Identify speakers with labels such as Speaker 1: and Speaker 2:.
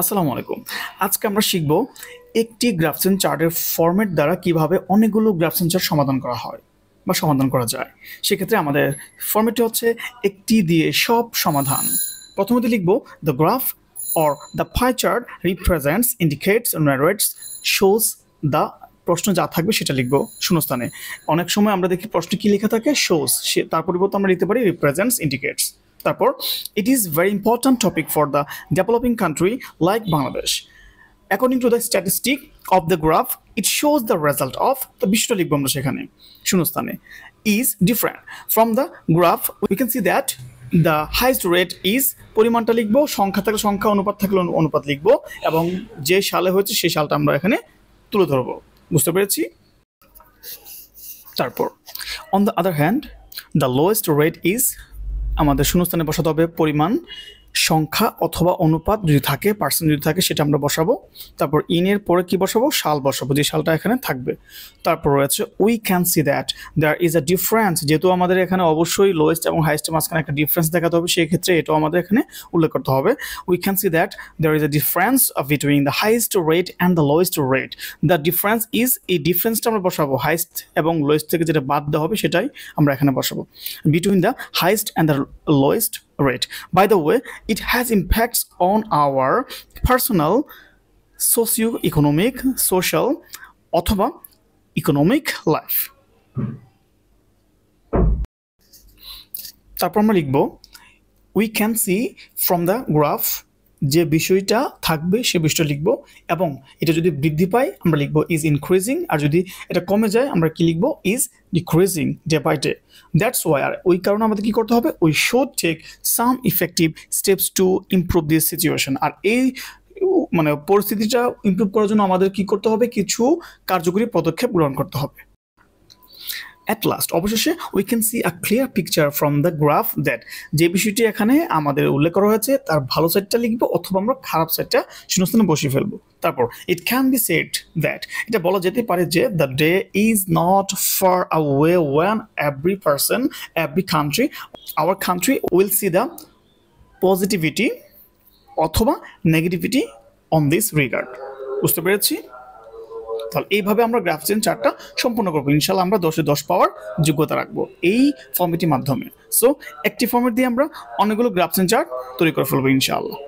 Speaker 1: আসসালামু আলাইকুম। আজকে আমরা শিখব একটি গ্রাফসেন চার্টের ফরম্যাট দ্বারা কিভাবে অনেকগুলো গ্রাফসেন চার্ট সমাধান করা হয় বা সমাধান করা যায়। সেক্ষেত্রে আমাদের ফরম্যাটটি হচ্ছে একটি দিয়ে সব সমাধান। প্রথমত লিখব the graph or the pie chart represents, indicates, narrates, shows the প্রশ্ন যা থাকবে সেটা লিখব শূন্যস্থানে। অনেক সময় আমরা দেখি প্রশ্ন কি লেখা থাকে শোজ, তার পরিবর্তে আমরা লিখতে পারি রিপ্রেজেন্টস, ইন্ডিকেটস। তারপর it is very important topic for the developing country like Bangladesh. According to the statistic of the graph, it shows the result of the বিষয়টা লিখব আমরা সেখানে শূন্যস্থানে is different from the graph. We can see that the highest rate is পরিমাণটা লিখব, সংখ্যা থাকলে সংখ্যা, অনুপাত থাকলে অনুপাত লিখব এবং যে সালে হয়েছে সেই সালটা আমরা এখানে তুলে ধরব। বুঝতে পেরেছি? তারপর on the other hand, the lowest rate is আমাদের শূন্যস্থানে বসাতে হবে পরিমাণ, সংখ্যা অথবা অনুপাত যদি থাকে, পার্সেন্ট যদি থাকে সেটা আমরা বসাবো। তারপর ইনের পরে কি বসাবো? সাল বসাবো, যে সালটা এখানে থাকবে। তারপর রয়েছে we can see that there is a difference, যেহেতু আমাদের এখানে অবশ্যই লোয়েস্ট এবং হাইয়েস্টের মাঝখানে একটা ডিফারেন্স দেখাতে হবে, সেই ক্ষেত্রে এটাও আমাদের এখানে উল্লেখ করতে হবে। We can see that there is a difference between the highest rate and the lowest rate. The difference is, এই ডিফারেন্সটা আমরা বসাবো হাইয়েস্ট এবং লোয়েস্ট থেকে যেটা বাদ দেওয়া হবে সেটাই আমরা এখানে বসাবো। Between the highest and the lowest rate. By the way, it has impacts on our personal, socio-economic, social অথবা economic life. তারপর আমরা লিখব we can see from the graph, যে বিষয়টা থাকবে সে বিষয়টা লিখব এবং এটা যদি বৃদ্ধি পায় আমরা লিখব is increasing, আর যদি এটা কমে যায় আমরা কি লিখব is decreasing day by day. That's why, আর ওই কারণে আমাদের কি করতে হবে? we should take some effective steps to improve this situation. আর এই মানে পরিস্থিতিটা ইমপ্রুভ করার জন্য আমাদের কি করতে হবে? কিছু কার্যকরী পদক্ষেপ গ্রহণ করতে হবে। At last, অবশেষে we can see a clear picture from the graph that, যে বিষয়টি এখানে আমাদের উল্লেখ করা হয়েছে তার ভালো সাইডটা লিখবো অথবা আমরা খারাপ সাইডটা শূন্যস্থানে বসিয়ে ফেলবো। তারপর it can be said that, এটা বলা যেতে পারে যে the day is not far away when every person, every country, our country will see the positivity অথবা নেগেটিভিটি on this regard. বুঝতে পেরেছি? তাহলে এইভাবে আমরা গ্রাফসেন চার্টটা সম্পূর্ণ করবো। ইনশাল্লাহ আমরা 10-এ 10 পাওয়ার যোগ্যতা রাখবো এই ফর্মেটির মাধ্যমে। সো একটি ফর্মেট দিয়ে আমরা অনেকগুলো গ্রাফসেন চার্ট তৈরি করে ফেলবো ইনশাআল্লাহ।